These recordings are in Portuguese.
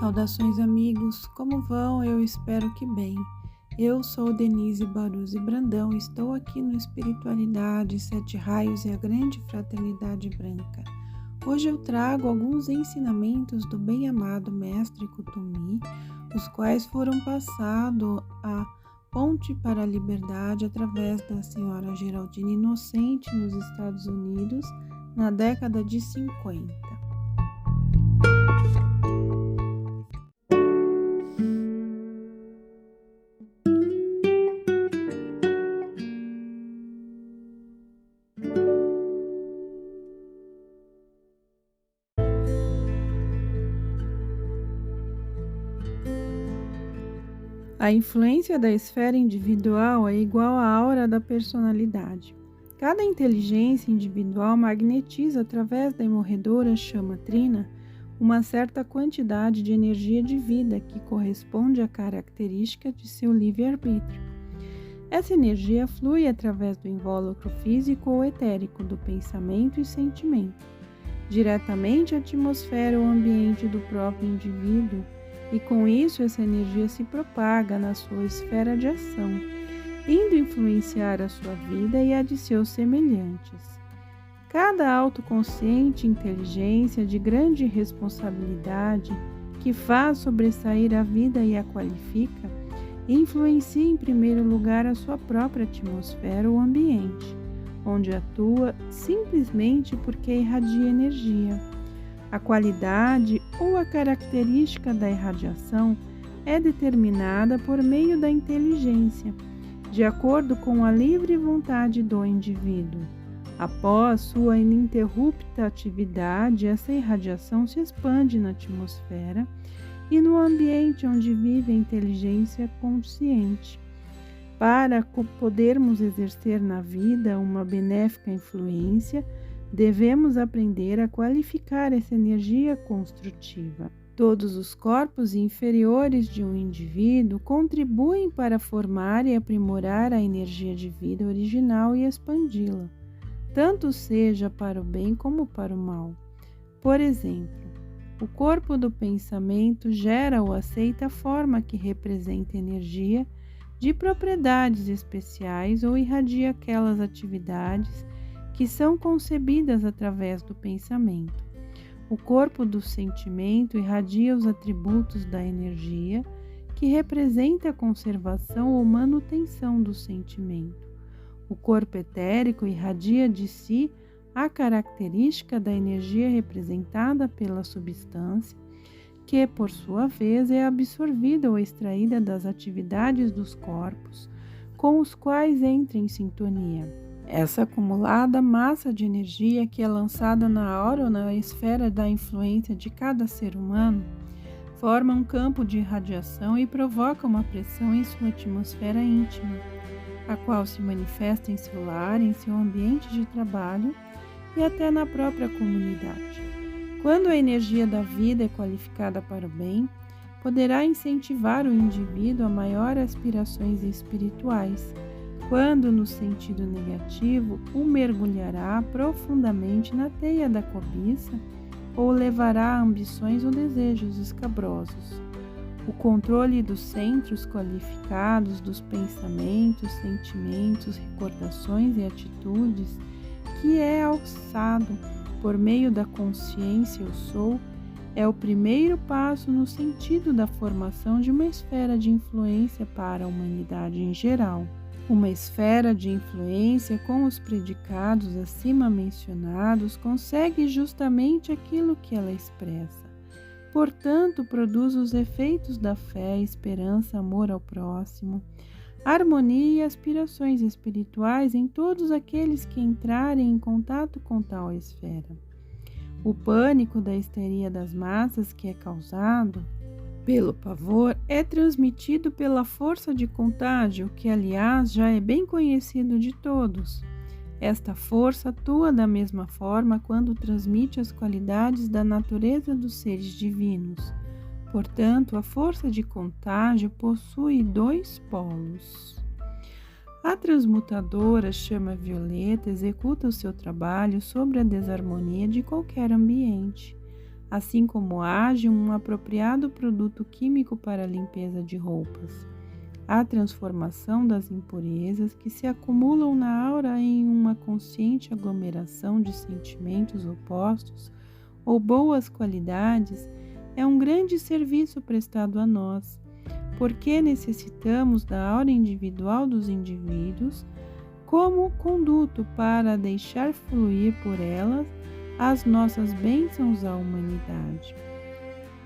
Saudações, amigos, como vão? Eu espero que bem. Eu sou Denise Baruzzi Brandão e estou aqui no Espiritualidade, Sete Raios e a Grande Fraternidade Branca. Hoje eu trago alguns ensinamentos do bem-amado Mestre Kutumi, os quais foram passados à Ponte para a Liberdade através da senhora Geraldine Inocente nos Estados Unidos na década de 50. A influência da esfera individual é igual à aura da personalidade. Cada inteligência individual magnetiza através da imorredora chama trina uma certa quantidade de energia de vida que corresponde à característica de seu livre-arbítrio. Essa energia flui através do invólucro físico ou etérico do pensamento e sentimento, diretamente à atmosfera ou ambiente do próprio indivíduo, e com isso essa energia se propaga na sua esfera de ação, indo influenciar a sua vida e a de seus semelhantes. Cada autoconsciente inteligência de grande responsabilidade que faz sobressair a vida e a qualifica, influencia em primeiro lugar a sua própria atmosfera ou ambiente, onde atua simplesmente porque irradia energia. A qualidade ou a característica da irradiação é determinada por meio da inteligência, de acordo com a livre vontade do indivíduo. Após sua ininterrupta atividade, essa irradiação se expande na atmosfera e no ambiente onde vive a inteligência consciente. Para podermos exercer na vida uma benéfica influência, devemos aprender a qualificar essa energia construtiva. Todos os corpos inferiores de um indivíduo contribuem para formar e aprimorar a energia de vida original e expandi-la, tanto seja para o bem como para o mal. Por exemplo, o corpo do pensamento gera ou aceita a forma que representa energia de propriedades especiais ou irradia aquelas atividades que são concebidas através do pensamento. O corpo do sentimento irradia os atributos da energia, que representa a conservação ou manutenção do sentimento. O corpo etérico irradia de si a característica da energia representada pela substância, que, por sua vez, é absorvida ou extraída das atividades dos corpos, com os quais entra em sintonia. Essa acumulada massa de energia que é lançada na aura ou na esfera da influência de cada ser humano forma um campo de radiação e provoca uma pressão em sua atmosfera íntima, a qual se manifesta em seu lar, em seu ambiente de trabalho e até na própria comunidade. Quando a energia da vida é qualificada para o bem, poderá incentivar o indivíduo a maiores aspirações espirituais. Quando, no sentido negativo, o mergulhará profundamente na teia da cobiça ou levará a ambições ou desejos escabrosos. O controle dos centros qualificados dos pensamentos, sentimentos, recordações e atitudes, que é alçado por meio da consciência eu sou, é o primeiro passo no sentido da formação de uma esfera de influência para a humanidade em geral. Uma esfera de influência com os predicados acima mencionados consegue justamente aquilo que ela expressa. Portanto, produz os efeitos da fé, esperança, amor ao próximo, harmonia e aspirações espirituais em todos aqueles que entrarem em contato com tal esfera. O pânico da histeria das massas que é causado pelo pavor é transmitido pela força de contágio, que aliás já é bem conhecido de todos. Esta força atua da mesma forma quando transmite as qualidades da natureza dos seres divinos. Portanto, a força de contágio possui dois polos. A transmutadora chama violeta executa o seu trabalho sobre a desarmonia de qualquer ambiente. assim como age um apropriado produto químico para a limpeza de roupas. A transformação das impurezas que se acumulam na aura em uma consciente aglomeração de sentimentos opostos ou boas qualidades é um grande serviço prestado a nós, porque necessitamos da aura individual dos indivíduos como conduto para deixar fluir por elas as nossas bênçãos à humanidade.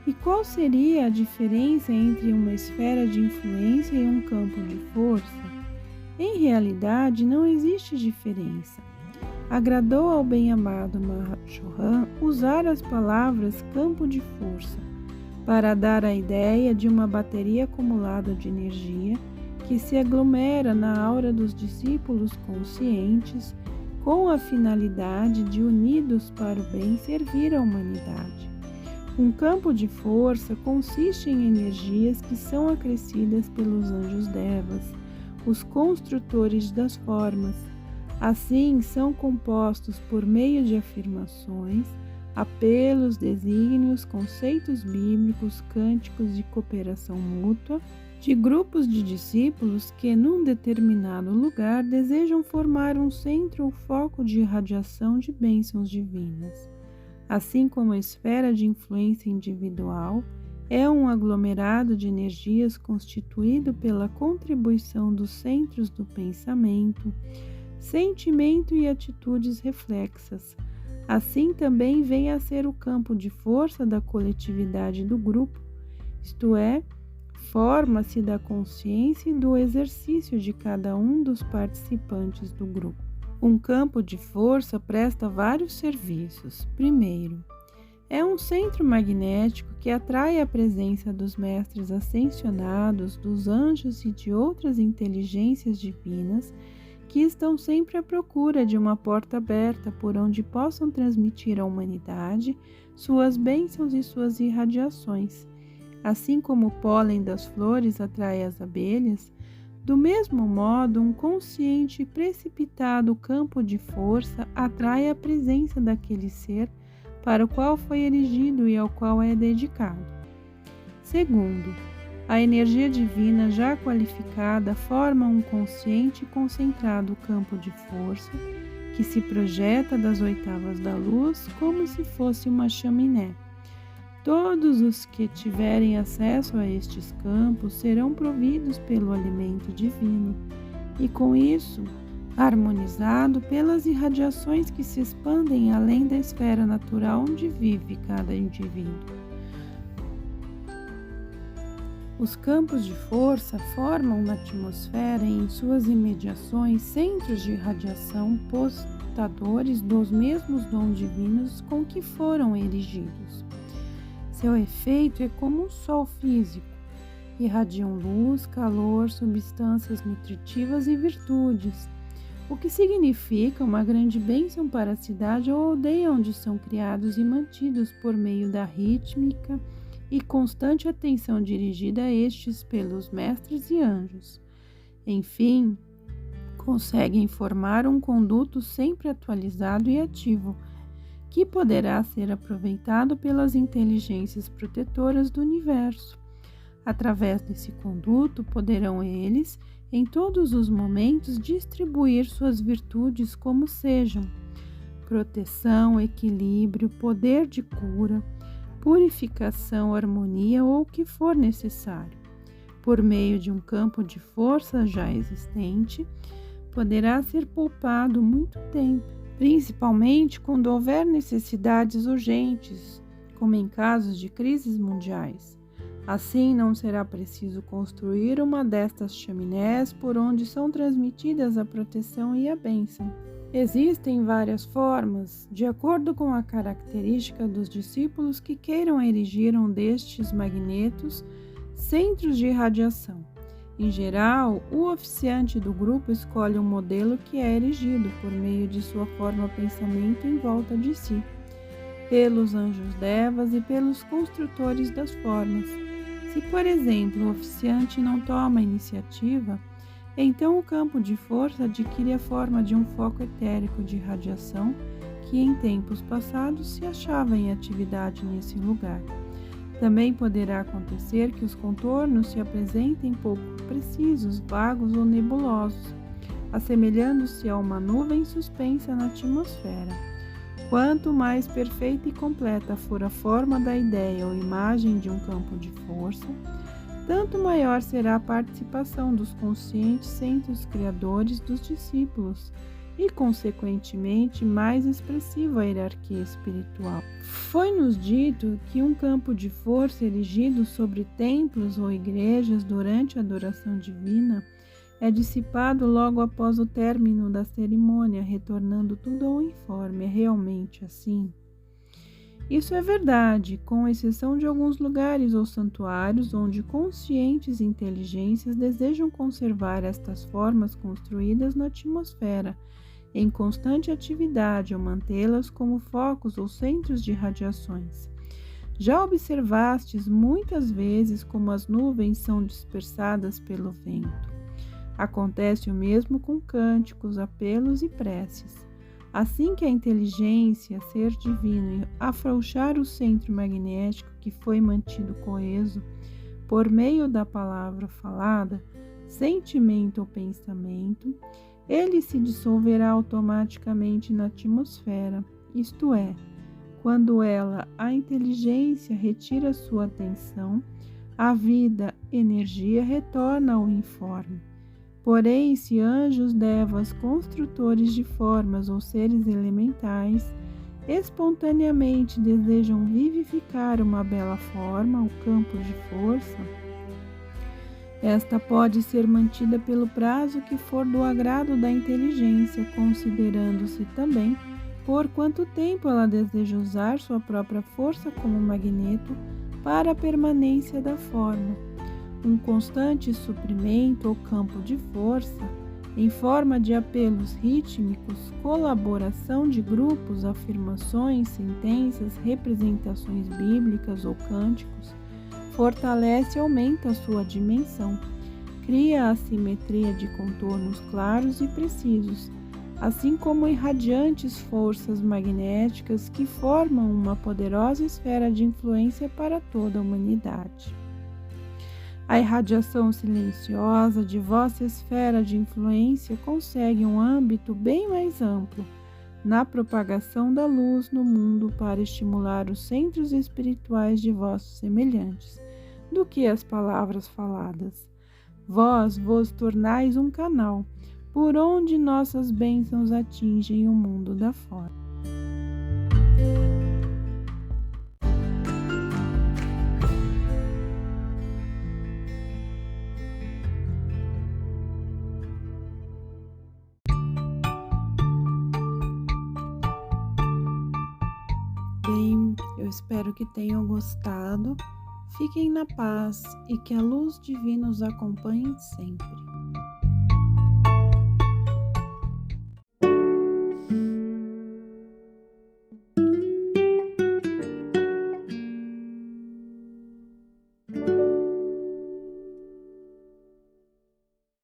E qual seria a diferença entre uma esfera de influência e um campo de força? Em realidade, não existe diferença. Agradou ao bem-amado Mahachohan usar as palavras campo de força para dar a ideia de uma bateria acumulada de energia que se aglomera na aura dos discípulos conscientes com a finalidade de, unidos para o bem, servir a humanidade. Um campo de força consiste em energias que são acrescidas pelos anjos devas, os construtores das formas. Assim, são compostos por meio de afirmações, apelos, desígnios, conceitos bíblicos, cânticos de cooperação mútua, de grupos de discípulos que, num determinado lugar, desejam formar um centro ou foco de irradiação de bênçãos divinas. Assim como a esfera de influência individual é um aglomerado de energias constituído pela contribuição dos centros do pensamento, sentimento e atitudes reflexas, assim também vem a ser o campo de força da coletividade do grupo, isto é, forma-se da consciência e do exercício de cada um dos participantes do grupo. Um campo de força presta vários serviços. Primeiro, é um centro magnético que atrai a presença dos mestres ascensionados, dos anjos e de outras inteligências divinas que estão sempre à procura de uma porta aberta por onde possam transmitir à humanidade suas bênçãos e suas irradiações. Assim como o pólen das flores atrai as abelhas, do mesmo modo, um consciente e precipitado campo de força atrai a presença daquele ser para o qual foi erigido e ao qual é dedicado. Segundo, a energia divina já qualificada forma um consciente e concentrado campo de força que se projeta das oitavas da luz como se fosse uma chaminé. Todos os que tiverem acesso a estes campos serão providos pelo alimento divino e, com isso, harmonizado pelas irradiações que se expandem além da esfera natural onde vive cada indivíduo. Os campos de força formam na atmosfera e em suas imediações centros de irradiação portadores dos mesmos dons divinos com que foram erigidos. Seu efeito é como um sol físico. Irradiam luz, calor, substâncias nutritivas e virtudes, o que significa uma grande bênção para a cidade ou aldeia onde são criados e mantidos por meio da rítmica e constante atenção dirigida a estes pelos mestres e anjos. Enfim, conseguem formar um conduto sempre atualizado e ativo, que poderá ser aproveitado pelas inteligências protetoras do universo. Através desse conduto, poderão eles, em todos os momentos, distribuir suas virtudes como sejam: proteção, equilíbrio, poder de cura, purificação, harmonia ou o que for necessário. Por meio de um campo de força já existente, poderá ser poupado muito tempo, principalmente quando houver necessidades urgentes, como em casos de crises mundiais. Assim, não será preciso construir uma destas chaminés por onde são transmitidas a proteção e a bênção. Existem várias formas, de acordo com a característica dos discípulos que queiram erigir um destes magnetos, centros de irradiação. Em geral, o oficiante do grupo escolhe um modelo que é erigido por meio de sua forma pensamento em volta de si, pelos anjos devas e pelos construtores das formas. Se, por exemplo, o oficiante não toma a iniciativa, então o campo de força adquire a forma de um foco etérico de radiação que em tempos passados se achava em atividade nesse lugar. Também poderá acontecer que os contornos se apresentem pouco precisos, vagos ou nebulosos, assemelhando-se a uma nuvem suspensa na atmosfera. Quanto mais perfeita e completa for a forma da ideia ou imagem de um campo de força, tanto maior será a participação dos conscientes centros criadores dos discípulos e, consequentemente, mais expressiva a hierarquia espiritual. Foi-nos dito que um campo de força erigido sobre templos ou igrejas durante a adoração divina é dissipado logo após o término da cerimônia, retornando tudo ao uniforme. É realmente assim? Isso é verdade, com exceção de alguns lugares ou santuários onde conscientes inteligências desejam conservar estas formas construídas na atmosfera, em constante atividade ou mantê-las como focos ou centros de radiações. Já observastes muitas vezes como as nuvens são dispersadas pelo vento. Acontece o mesmo com cânticos, apelos e preces. Assim que a inteligência, ser divino, afrouxar o centro magnético que foi mantido coeso por meio da palavra falada, sentimento ou pensamento, ele se dissolverá automaticamente na atmosfera, isto é, quando ela, a inteligência, retira sua atenção, a vida, energia, retorna ao informe. Porém, se anjos, devas, construtores de formas ou seres elementais, espontaneamente desejam vivificar uma bela forma, o campo de força, esta pode ser mantida pelo prazo que for do agrado da inteligência, considerando-se também por quanto tempo ela deseja usar sua própria força como magneto para a permanência da forma. Um constante suprimento ou campo de força, em forma de apelos rítmicos, colaboração de grupos, afirmações, sentenças, representações bíblicas ou cânticos, fortalece e aumenta a sua dimensão, cria a simetria de contornos claros e precisos, assim como irradiantes forças magnéticas que formam uma poderosa esfera de influência para toda a humanidade. A irradiação silenciosa de vossa esfera de influência consegue um âmbito bem mais amplo na propagação da luz no mundo para estimular os centros espirituais de vossos semelhantes do que as palavras faladas. Vós vos tornais um canal por onde nossas bênçãos atingem o mundo da forma. Bem, eu espero que tenham gostado. Fiquem na paz e que a luz divina os acompanhe sempre.